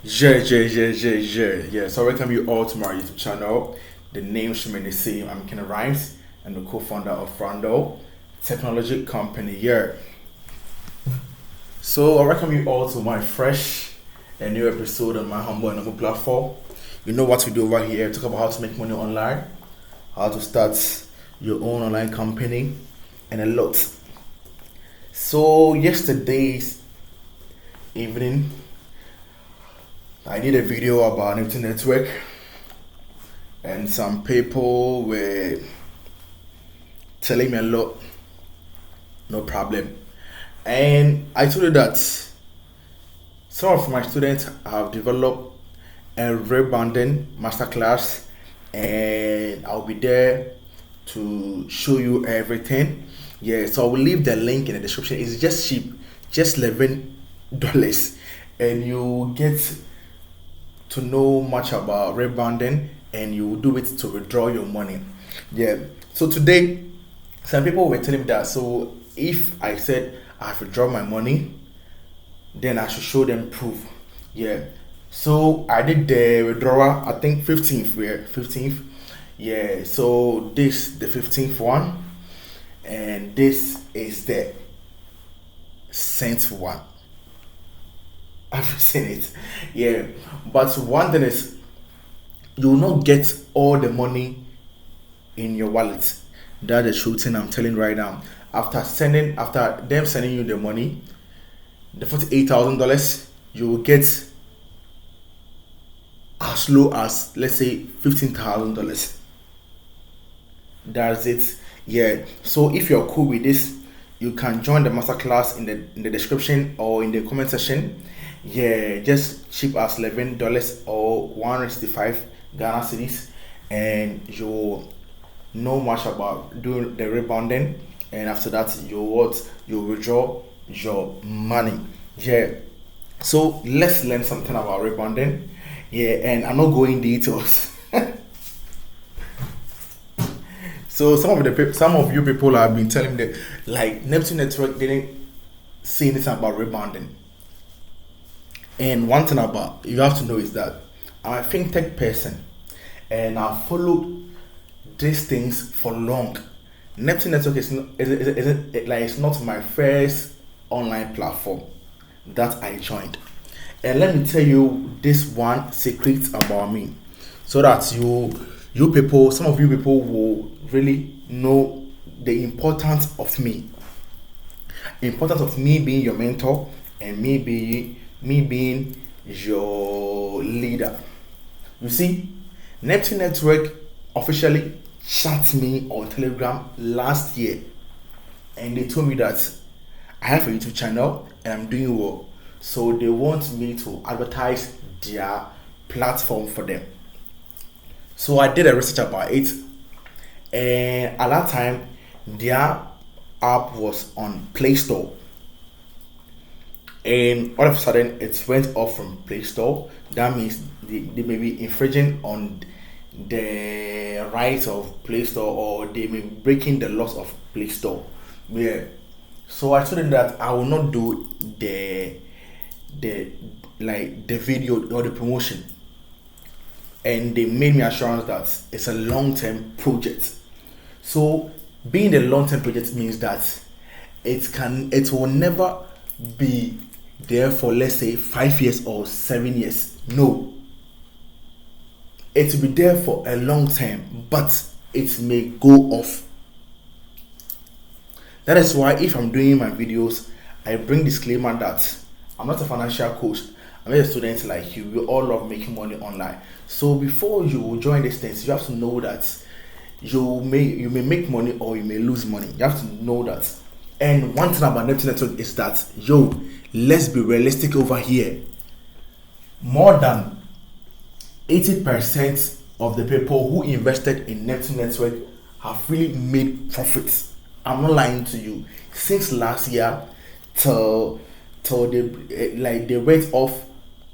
Yeah, so welcome you all to my YouTube channel. The name should remain the same. I'm Ken Rhymes. I'm the co-founder of Rando Technology Company here. So I welcome you all to my fresh and new episode on my humble and noble platform. You know what we do over here. Talk about how to make money online, how to start your own online company, and a lot. So yesterday's evening I did a video about Neptune Network, and some people were telling me a lot, no problem. And I told you that some of my students have developed a rebounding masterclass, and I'll be there to show you everything. Yeah, so I will leave the link in the description. It's just cheap, just $11, and you get to know much about rebounding, and you do it to withdraw your money. Yeah, so today some people were telling me that, so if I said I have withdrawn my money, then I should show them proof. Yeah, so I did the withdrawal, I think 15th, 15th. Yeah, so this the 15th one, and this is the cent one. I've seen it. Yeah, but one thing is, you will not get all the money in your wallet. That's the truth thing I'm telling right now. After them sending you the money, the $48,000, you will get as low as, let's say, $15,000. That's it. Yeah. So if you're cool with this, you can join the masterclass in the description or in the comment section. Yeah, just cheap as $11 or 165 Ghana cedis, and you know much about doing the rebounding, and after that you withdraw your money. Yeah, so let's learn something about rebounding. Yeah, and I'm not going details. So some of you people have been telling me that, like, Neptune Network didn't say anything about rebounding. And one thing about you have to know is that I'm a fintech person, and I've followed these things for long. Neptune Network it's not my first online platform that I joined. And let me tell you this one secret about me, so that some of you people will really know the importance of me. Importance of me being your mentor, and me being your leader. You see, Neptune Network officially chat me on Telegram last year, and they told me that I have a YouTube channel and I'm doing well, so they want me to advertise their platform for them. So I did a research about it, and at that time their app was on Play Store, and all of a sudden it went off from Play Store. That means they may be infringing on the rights of Play Store, or they may be breaking the laws of Play Store. Yeah. So I told them that I will not do the video or the promotion, and they made me assurance that it's a long-term project. So being a long-term project means that it will never be there for, let's say, 5 years or 7 years. No, it will be there for a long time, but it may go off. That is why if I'm doing my videos, I bring disclaimer that I'm not a financial coach. I'm just a student like you. We all love making money online. So before you join these things, you have to know that you may make money or you may lose money. You have to know that. And one thing about Neptune Network is that, let's be realistic over here. More than 80% of the people who invested in Neptune Network have really made profits. I'm not lying to you. Since last year till they went off,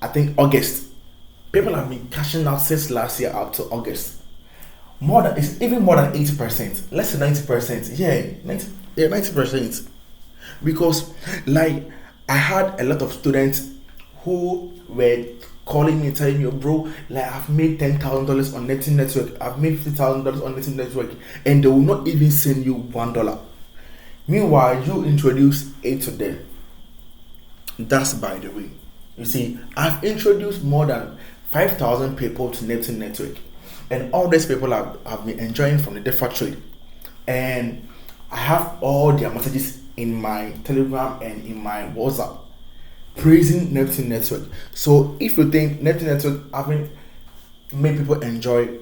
I think August. People have been cashing out since last year up to August. It's even more than 80%. Less than 90%. Yeah, 90%. Because, like, I had a lot of students who were calling me telling me, bro, like I've made $10,000 on Neptune Network, I've made $50,000 on Neptune Network, and they will not even send you $1. Meanwhile, you introduce it to them. That's by the way. You see, I've introduced more than 5,000 people to Neptune Network, and all these people have been enjoying from the DeFi trade. And I have all their messages in my Telegram and in my WhatsApp praising Neptune Network. So if you think Neptune Network haven't made people enjoy,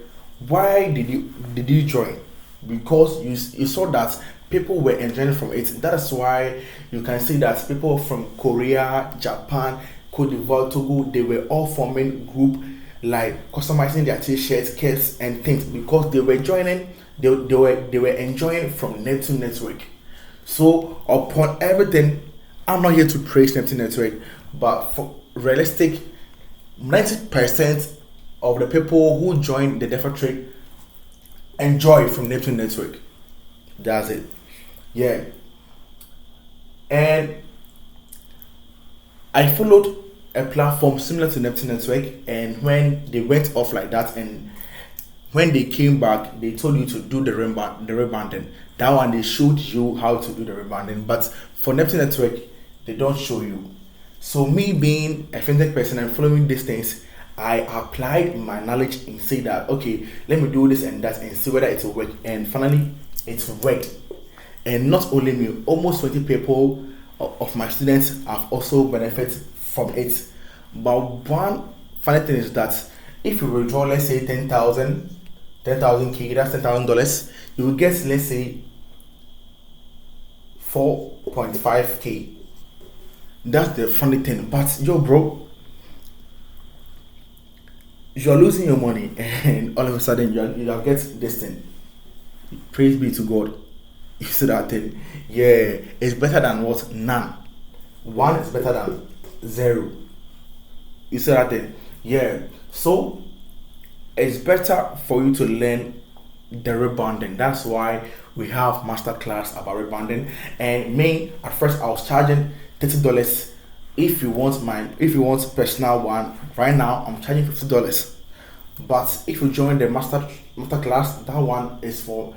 why did you join? Because you saw that people were enjoying from it. That's why you can see that people from Korea, Japan, Cote d'Ivoire, Togo, they were all forming group, like customizing their t-shirts, caps and things, because they were joining, they were enjoying from Neptune Network. So upon everything, I'm not here to praise Neptune Network, but for realistic, 90% of the people who join the DeFi trade enjoy from Neptune Network. That's it. Yeah. And I followed a platform similar to Neptune Network, and when they went off like that, and when they came back, they told you to do the rebounding. That one, they showed you how to do the rebounding, but for Neptune Network, they don't show you. So me being a fintech person and following these things, I applied my knowledge and say that, okay, let me do this and that and see whether it will work. And finally, it worked. And not only me, almost 20 people of my students have also benefited from it. But one funny thing is that if you withdraw, let's say 10,000 K, that's $10,000, you will get, let's say, 4.5K. That's the funny thing. But yo, bro, you're losing your money, and all of a sudden you get this thing. Praise be to God. You see that thing? Yeah, it's better than what? None. One is better than zero. You see that thing? Yeah. So it's better for you to learn the rebounding. That's why we have masterclass about rebounding. And me, at first I was charging $30. If you want personal one, right now I'm charging $50. But if you join the masterclass, that one is for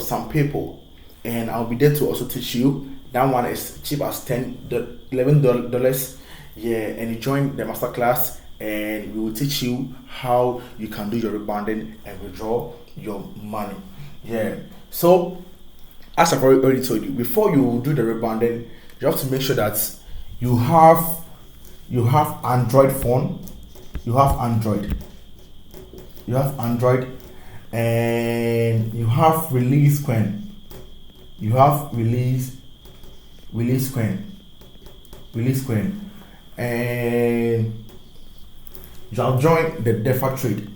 some people, and I'll be there to also teach you. That one is cheap as $11. Yeah, and you join the masterclass, and we will teach you how you can do your rebounding and withdraw your money. Yeah. So as I've already told you, before you do the rebounding, you have to make sure that you have Android phone, you have Android, and you have release coin, and you have joined the DeFi trade.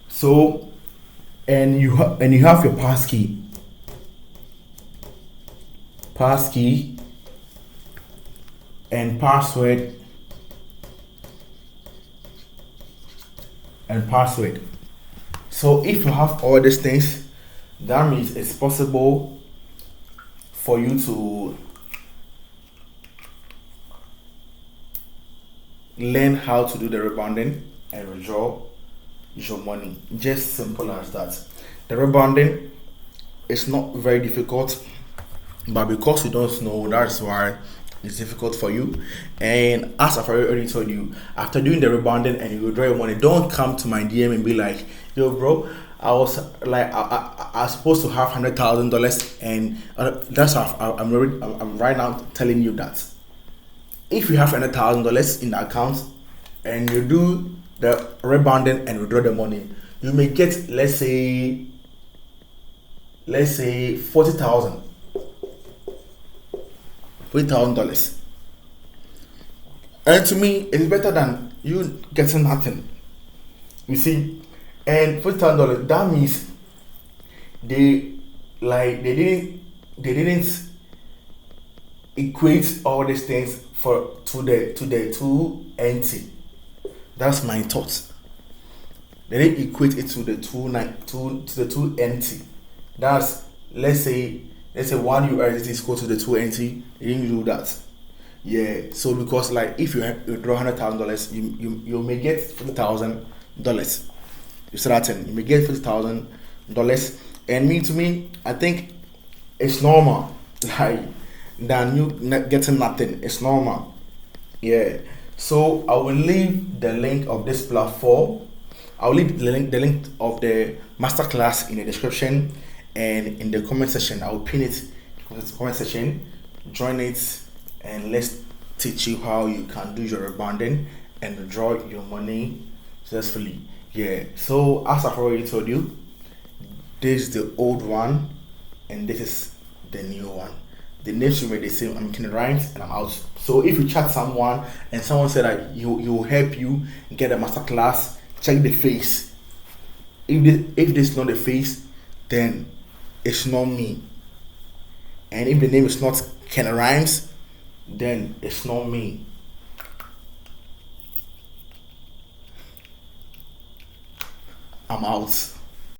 So, and you have your passkey and password. So if you have all these things, that means it's possible for you to learn how to do the rebounding and withdraw your money. Just simple as that. The rebounding is not very difficult, but because you don't know, that's why it's difficult for you. And as I've already told you, after doing the rebounding and you withdraw your money, don't come to my DM and be like, yo bro, I was supposed to have $100,000, and that's how I'm right now telling you that if you have $100,000 in the account and you do the rebounding and withdraw the money, you may get, let's say $40,000. And to me, it's better than you getting nothing. You see, and $40,000, that means they didn't equate all these things to the 2NT. That's my thoughts. They didn't equate it to the 2NT. That's let's say 1 USD is equal to the 20. You didn't do that. Yeah. So because like if you withdraw $100,000, you may get $50,000. You start you may get $50,000, and to me, I think it's normal. Like than you getting nothing. It's normal. Yeah. So I will leave the link of this platform. I'll leave the link of the masterclass in the description and in the comment section. I'll pin it in the comment section. Join it and let's teach you how you can do your rebounding and withdraw your money successfully. Yeah. So as I've already told you, this is the old one and this is the new one. The names will be the same. I'm making it rhymes and I'm out. So if you chat someone and someone said that you will help you get a master class, check the face. If this is not the face, then it's not me. And if the name is not Ken Rhymes, then it's not me. I'm out.